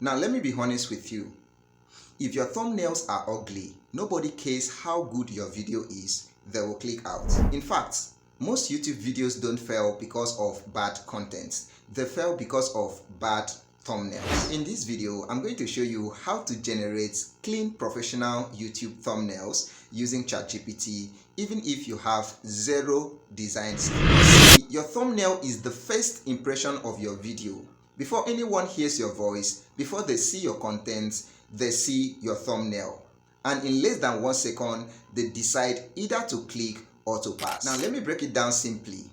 Now let me be honest with you. If your thumbnails are ugly, nobody cares how good your video is, they will click out. In fact, most YouTube videos don't fail because of bad content. They fail because of bad thumbnails. In this video, I'm going to show you how to generate clean professional YouTube thumbnails using ChatGPT, even if you have zero design skills. Your thumbnail is the first impression of your video. Before anyone hears your voice, before they see your content, they see your thumbnail. And in less than 1 second, they decide either to click or to pass. Now let me break it down simply.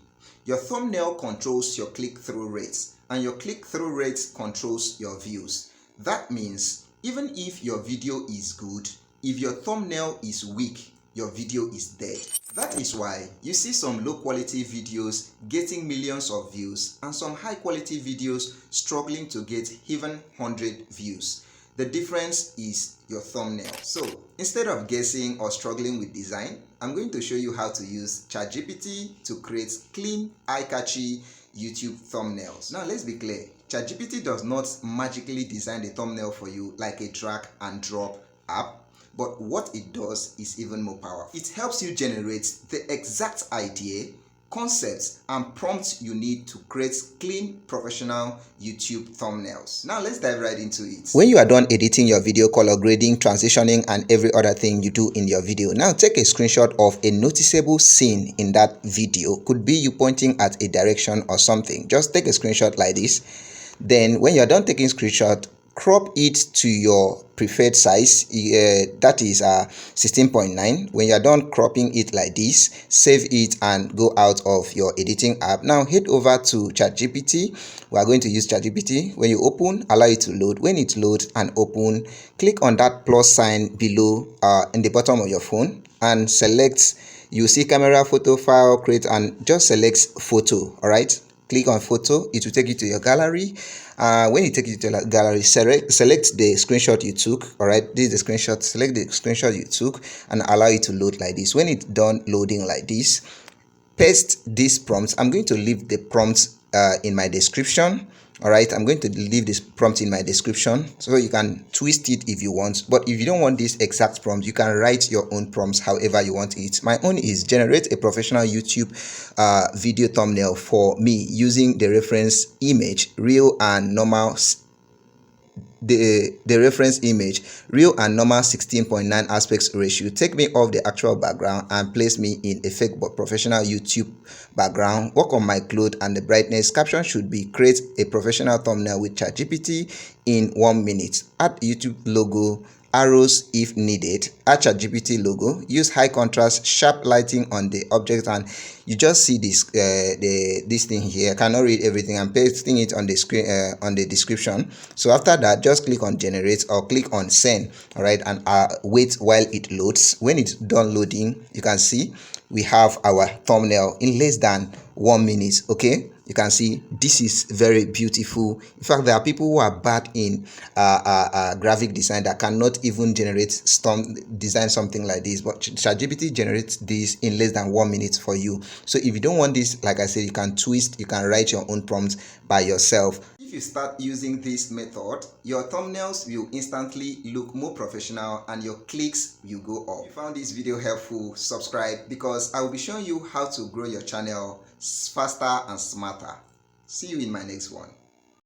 Your thumbnail controls your click-through rates, and your click-through rates controls your views. That means even if your video is good, if your thumbnail is weak, your video is dead. That is why you see some low quality videos getting millions of views and some high quality videos struggling to get even 100 views. The difference is your thumbnail. So instead of guessing or struggling with design, I'm going to show you how to use ChatGPT to create clean, eye-catchy YouTube thumbnails. Now let's be clear, ChatGPT does not magically design the thumbnail for you like a drag and drop app. But what it does is even more powerful. It helps you generate the exact idea, concepts, and prompts you need to create clean, professional YouTube thumbnails. Now let's dive right into it. When you are done editing your video, color grading, transitioning, and every other thing you do in your video, now take a screenshot of a noticeable scene in that video. Could be you pointing at a direction or something. Just take a screenshot like this. Then when you're done taking screenshot, crop it to your preferred size, that is 16.9. When you're done cropping it like this, save it and go out of your editing app. Now head over to ChatGPT. We are going to use ChatGPT. When you open, allow it to load. When it loads and open, click on that plus sign below in the bottom of your phone and select, you see camera, photo, file, create, and just select photo. All right, click on photo. It will take you to your gallery. When you take it to the gallery, select the screenshot you took. All right, this is the screenshot. Select the screenshot you took and allow it to load like this. When it's done loading like this, paste these prompts. I'm going to leave the prompts in my description. All right, I'm going to leave this prompt in my description so you can twist it if you want. But if you don't want this exact prompt, you can write your own prompts however you want it. My own is generate a professional YouTube video thumbnail for me using the reference image, real and normal. The reference image, real and normal 16.9 aspects ratio. Take me off the actual background and place me in a fake but professional YouTube background. Work on my clothes and the brightness. Caption should be create a professional thumbnail with ChatGPT in 1 minute. Add YouTube logo, arrows if needed. Add ChatGPT logo. Use high contrast, sharp lighting on the object, and you just see this this thing here. I cannot read everything. I'm pasting it on the screen on the description. So after that, just click on generate or click on send. All right, and wait while it loads. When it's done loading, you can see we have our thumbnail in less than 1 minute. Okay, you can see this is very beautiful. In fact, there are people who are bad in graphic design that cannot even design something like this, but ChatGPT generates this in less than 1 minute for you. So if you don't want this, like I said, you can twist, you can write your own prompts by yourself. If you start using this method, your thumbnails will instantly look more professional and your clicks will go up. If you found this video helpful, subscribe, because I will be showing you how to grow your channel faster and smarter. See you in my next one.